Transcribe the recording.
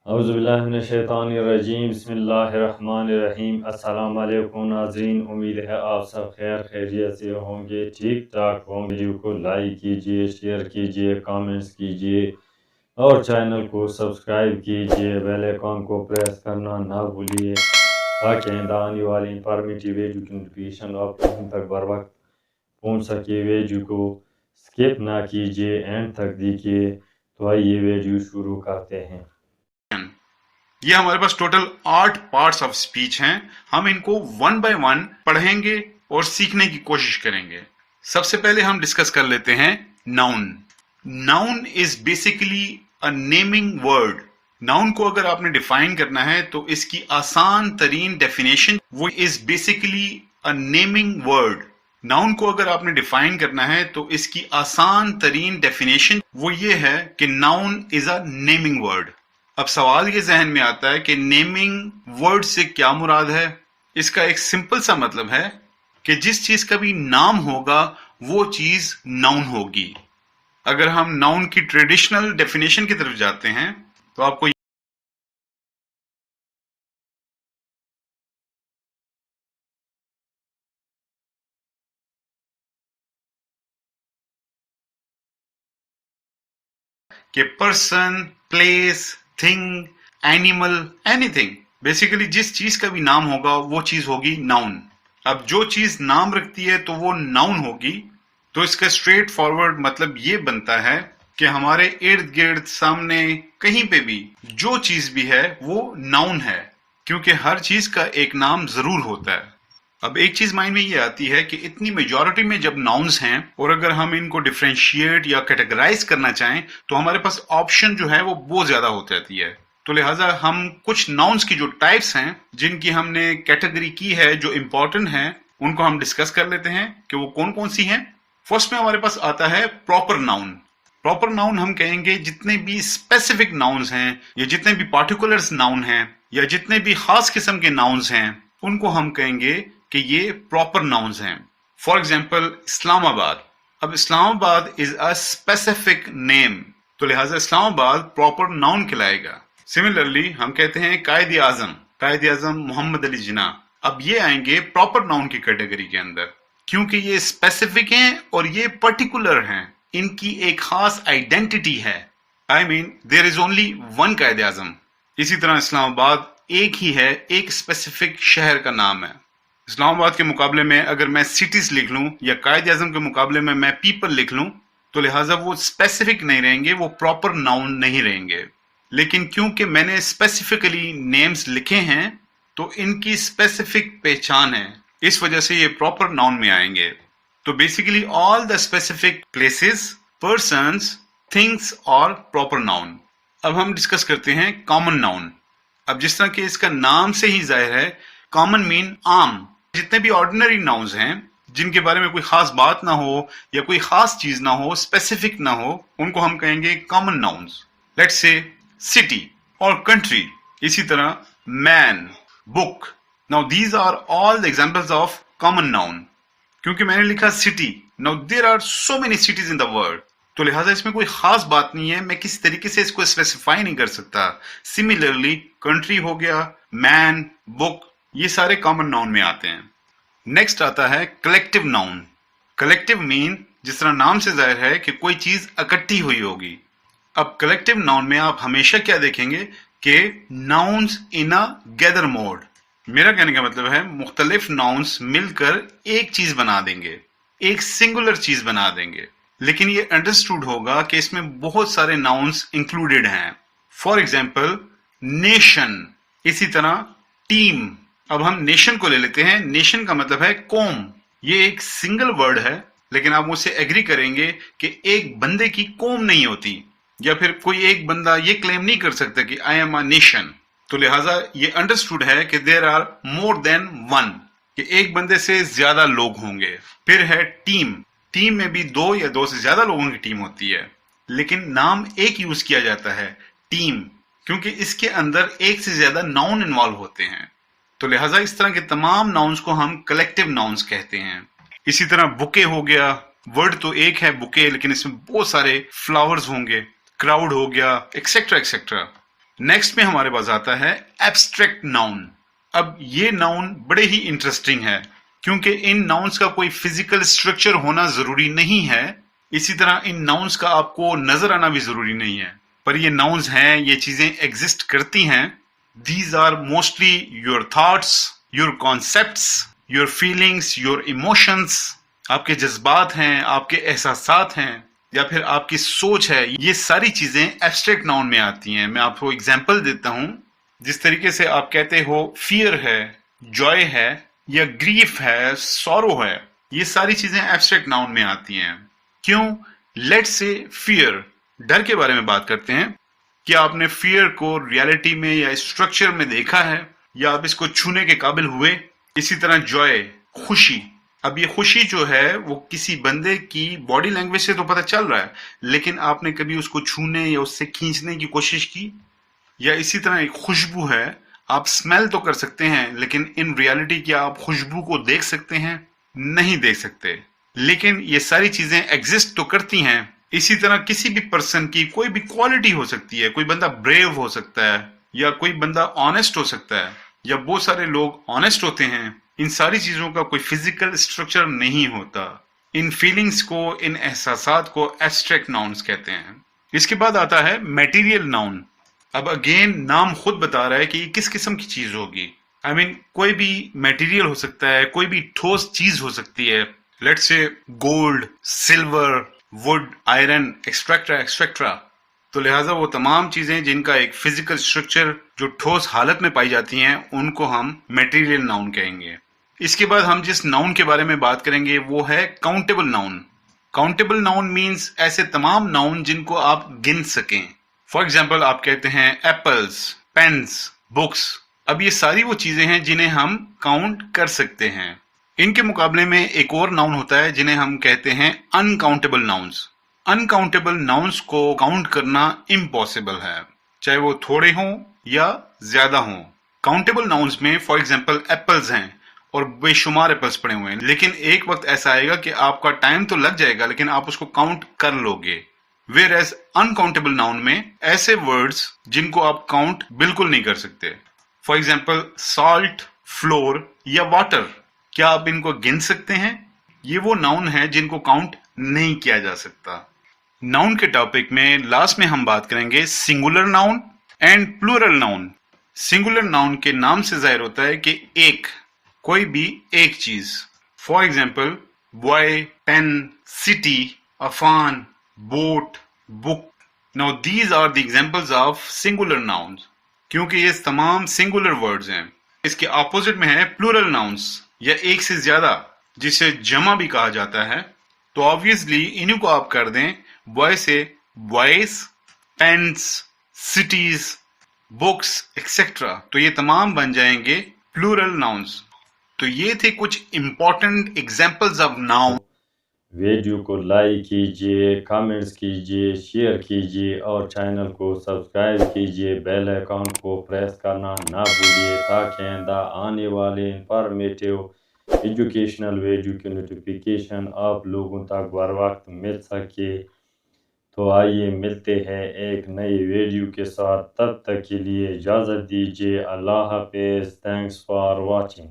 औज़ुबिल्लाहिमिनश्शैतानिर्रजीम बिस्मिल्लाहिर्रहमानिर्रहीम। अस्सलाम वालेकुम नाज़रीन, उम्मीद है आप सब खैरियत से होंगे, ठीक ठाक होंगे। वीडियो को लाइक कीजिए, शेयर कीजिए, कमेंट्स कीजिए और चैनल को सब्सक्राइब कीजिए। बेल आइकन को प्रेस करना ना भूलिए ताकि आने वाली इंफॉर्मेटिव वीडियो की नोटिफिकेशन आप तक बर वक्त पहुँच सके। वीडियो को स्किप ना कीजिए, एंड तक देखिए। तो आइए वीडियो शुरू करते हैं। ये हमारे पास टोटल 8 पार्ट्स ऑफ स्पीच हैं। हम इनको वन बाय वन पढ़ेंगे और सीखने की कोशिश करेंगे। सबसे पहले हम डिस्कस कर लेते हैं noun. Noun is basically a naming word. Noun को अगर आपने डिफाइन करना है तो इसकी आसान तरीन डेफिनेशन वो is basically a naming word. Noun को अगर आपने डिफाइन करना है तो इसकी आसान तरीन डेफिनेशन वो ये है कि noun is a naming word. अब सवाल ये जहन में आता है कि नेमिंग वर्ड से क्या मुराद है। इसका एक सिंपल सा मतलब है कि जिस चीज का भी नाम होगा वो चीज नाउन होगी। अगर हम नाउन की ट्रेडिशनल डेफिनेशन की तरफ जाते हैं तो आपको कि person, place, thing, animal, anything, basically जिस चीज का भी नाम होगा वो चीज होगी नाउन। अब जो चीज नाम रखती है तो वो नाउन होगी। तो इसका स्ट्रेट फॉरवर्ड मतलब ये बनता है कि हमारे इर्द गिर्द सामने कहीं पे भी जो चीज भी है वो नाउन है, क्योंकि हर चीज का एक नाम जरूर होता है। अब एक चीज माइंड में ये आती है कि इतनी मेजॉरिटी में जब नाउन्स हैं और अगर हम इनको डिफ्रेंशिएट या कैटेगराइज करना चाहें तो हमारे पास ऑप्शन जो है वो बहुत ज्यादा हो जाती है। तो लिहाजा हम कुछ नाउन्स की जो टाइप्स हैं जिनकी हमने कैटेगरी की है, जो इंपॉर्टेंट है, उनको हम डिस्कस कर लेते हैं कि वो कौन कौन सी हैं। फर्स्ट में हमारे पास आता है प्रॉपर नाउन। प्रॉपर नाउन हम कहेंगे जितने भी स्पेसिफिक नाउन्स हैं या जितने भी पार्टिकुलर्स नाउन हैं या जितने भी खास किस्म के नाउन्स हैं उनको हम कहेंगे कि ये प्रॉपर नाउन्स हैं। For example Islamabad. अब Islamabad is a specific name, तो लिहाजा इस्लामाबाद प्रॉपर नाउन कहलाएगा। सिमिलरली हम कहते हैं कायद आजम, कायद आजम मोहम्मद अली जिन्ना। अब ये आएंगे प्रॉपर नाउन की कैटेगरी के अंदर, क्योंकि ये स्पेसिफिक हैं और ये पर्टिकुलर हैं, इनकी एक खास आइडेंटिटी है। I mean there is only one Quaid Azam. इसी तरह इस्लामाबाद एक ही है, एक स्पेसिफिक शहर का नाम है। इस्लामाबाद के मुकाबले में अगर मैं सिटीज लिख लूं या कायद आजम के मुकाबले में मैं पीपल लिख लूं तो लिहाजा वो स्पेसिफिक नहीं रहेंगे, वो प्रॉपर नाउन नहीं रहेंगे। लेकिन क्योंकि मैंने स्पेसिफिकली नेम्स लिखे हैं तो इनकी स्पेसिफिक पहचान है, इस वजह से ये प्रॉपर नाउन में आएंगे। तो basically all the specific places, persons, things और प्रॉपर नाउन। अब हम डिस्कस करते हैं कॉमन नाउन। अब जिस तरह कि इसका नाम से ही जाहिर है, कॉमन मीन आम। जितने भी ऑर्डिनरी नाउन्स हैं जिनके बारे में कोई खास बात ना हो या कोई खास चीज ना हो, स्पेसिफिक ना हो, उनको हम कहेंगे common nouns. Let's say city और कंट्री। इसी तरह man, book. Now these are all the examples of common noun. क्योंकि मैंने लिखा city, now there are so many cities in the world, तो लिहाजा इसमें कोई खास बात नहीं है, मैं किसी तरीके से इसको स्पेसिफाई नहीं कर सकता। सिमिलरली कंट्री हो गया, मैन, बुक, ये सारे कॉमन नाउन में आते हैं। नेक्स्ट आता है कलेक्टिव नाउन। कलेक्टिव मीन जिस तरह नाम से जाहिर है कि कोई चीज इकट्ठी हुई होगी। अब कलेक्टिव नाउन में आप हमेशा क्या देखेंगे कि nouns in a gather mode. मेरा कहने का मतलब है मुख्तलिफ नाउन्स मिलकर एक चीज बना देंगे, एक सिंगुलर चीज बना देंगे, लेकिन ये अंडरस्टूड होगा कि इसमें बहुत सारे नाउन्स इंक्लूडेड हैं। फॉर एग्जाम्पल नेशन, इसी तरह टीम। अब हम नेशन को ले लेते हैं। नेशन का मतलब है कौम। ये एक सिंगल वर्ड है, लेकिन आप मुझसे एग्री करेंगे कि एक बंदे की कौम नहीं होती, या फिर कोई एक बंदा ये क्लेम नहीं कर सकता कि आई एम अ नेशन। तो लिहाजा ये अंडरस्टूड है कि there are more than one, कि एक बंदे से ज्यादा लोग होंगे। फिर है टीम। टीम में भी दो या दो से ज्यादा लोगों की टीम होती है, लेकिन नाम एक यूज किया जाता है, टीम, क्योंकि इसके अंदर एक से ज्यादा नाउन इन्वॉल्व होते हैं। तो लिहाजा इस तरह के तमाम नाउन्स को हम कलेक्टिव नाउन्स कहते हैं। इसी तरह बुके हो गया। वर्ड तो एक है बुके, लेकिन इसमें बहुत सारे फ्लावर्स होंगे। क्राउड हो गया, एक्सेट्रा एक्सेट्रा। नेक्स्ट में हमारे पास आता है एब्स्ट्रैक्ट नाउन। अब ये नाउन बड़े ही इंटरेस्टिंग है क्योंकि इन नाउन्स का कोई फिजिकल स्ट्रक्चर होना जरूरी नहीं है, इसी तरह इन नाउन्स का आपको नजर आना भी जरूरी नहीं है, पर ये नाउन्स हैं, ये चीजें एग्जिस्ट करती हैं। These are mostly your thoughts, your concepts, your feelings, your emotions. आपके जज्बात हैं, आपके एहसासात हैं, या फिर आपकी सोच है, ये सारी चीजें एब्स्ट्रैक्ट नाउन में आती हैं। मैं आपको एग्जांपल देता हूं। जिस तरीके से आप कहते हो फियर है, जॉय है, या ग्रीफ है, सॉरो है, ये सारी चीजें एब्स्ट्रैक्ट नाउन में आती हैं। क्यों? लेट्स से फियर, डर के बारे में बात करते हैं। क्या आपने फियर को रियलिटी में या स्ट्रक्चर में देखा है, या आप इसको छूने के काबिल हुए? इसी तरह जॉय, खुशी। अब ये खुशी जो है वो किसी बंदे की बॉडी लैंग्वेज से तो पता चल रहा है, लेकिन आपने कभी उसको छूने या उससे खींचने की कोशिश की? या इसी तरह एक खुशबू है, आप स्मेल तो कर सकते हैं, लेकिन इन रियलिटी क्या आप खुशबू को देख सकते हैं? नहीं देख सकते। लेकिन ये सारी चीजें एग्जिस्ट तो करती हैं। इसी तरह किसी भी पर्सन की कोई भी क्वालिटी हो सकती है। कोई बंदा ब्रेव हो सकता है, या कोई बंदा ऑनेस्ट हो सकता है, या बहुत सारे लोग ऑनेस्ट होते हैं। इन सारी चीजों का कोई फिजिकल स्ट्रक्चर नहीं होता। इन फीलिंग्स को, इन एहसासात को एब्स्ट्रैक्ट नाउन्स कहते हैं। इसके बाद आता है मटेरियल नाउन। अब अगेन नाम खुद बता रहा है कि किस किस्म की चीज होगी। आई मीन कोई भी मटेरियल हो सकता है, कोई भी ठोस चीज हो सकती है। Let's say gold, silver, wood, iron, एक्सट्रैक्ट्रा एक्सट्रैक्ट्रा। तो लिहाजा वो तमाम चीजें जिनका एक फिजिकल स्ट्रक्चर जो ठोस हालत में पाई जाती हैं, उनको हम मटेरियल नाउन कहेंगे। इसके बाद हम जिस नाउन के बारे में बात करेंगे वो है countable noun. Countable noun means ऐसे तमाम नाउन जिनको आप गिन सकें। फॉर एग्जाम्पल आप कहते हैं एप्पल्स, पेन्स, बुक्स। अब ये सारी वो चीजें हैं जिन्हें हम काउंट कर सकते हैं। इनके मुकाबले में एक और नाउन होता है जिन्हें हम कहते हैं अनकाउंटेबल नाउन्स। अनकाउंटेबल नाउन्स को काउंट करना इम्पॉसिबल है, चाहे वो थोड़े हों या ज्यादा हों। काउंटेबल नाउन्स में फॉर एग्जाम्पल एप्पल्स हैं और बेशुमार एप्पल्स पड़े हुए हैं, लेकिन एक वक्त ऐसा आएगा कि आपका टाइम तो लग जाएगा लेकिन आप उसको काउंट कर लोगे। Whereas अनकाउंटेबल नाउन में ऐसे वर्ड्स जिनको आप काउंट बिल्कुल नहीं कर सकते। फॉर एग्जाम्पल सॉल्ट, फ्लोर या वाटर, क्या आप इनको गिन सकते हैं? ये वो नाउन है जिनको काउंट नहीं किया जा सकता। नाउन के टॉपिक में लास्ट में हम बात करेंगे singular noun and plural noun. Singular noun के नाम से जाहिर होता है कि एक, कोई भी एक चीज। For example boy, pen, city, Afan, boat, book. Now these are the examples of singular nouns. क्योंकि ये तमाम singular words हैं। इसके ऑपोजिट में है plural nouns या एक से ज्यादा, जिसे जमा भी कहा जाता है। तो ऑब्वियसली इन्हीं को आप कर दें बॉय से boys, pens, cities, books, etc. तो ये तमाम बन जाएंगे plural nouns। तो ये थे कुछ important examples of noun। Video को लाइक कीजिए, कमेंट्स कीजिए, शेयर कीजिए और चैनल को सब्सक्राइब कीजिए। बेल आइकॉन को प्रेस करना ना भूलिए ताकि आइंदा आने वाले इंफॉर्मेटिव एजुकेशनल वीडियो की नोटिफिकेशन आप लोगों तक बर वक्त मिल सके। तो आइए मिलते हैं एक नई वीडियो के साथ, तब तक के लिए इजाज़त दीजिए। अल्लाह हाफिज़। Thanks for watching.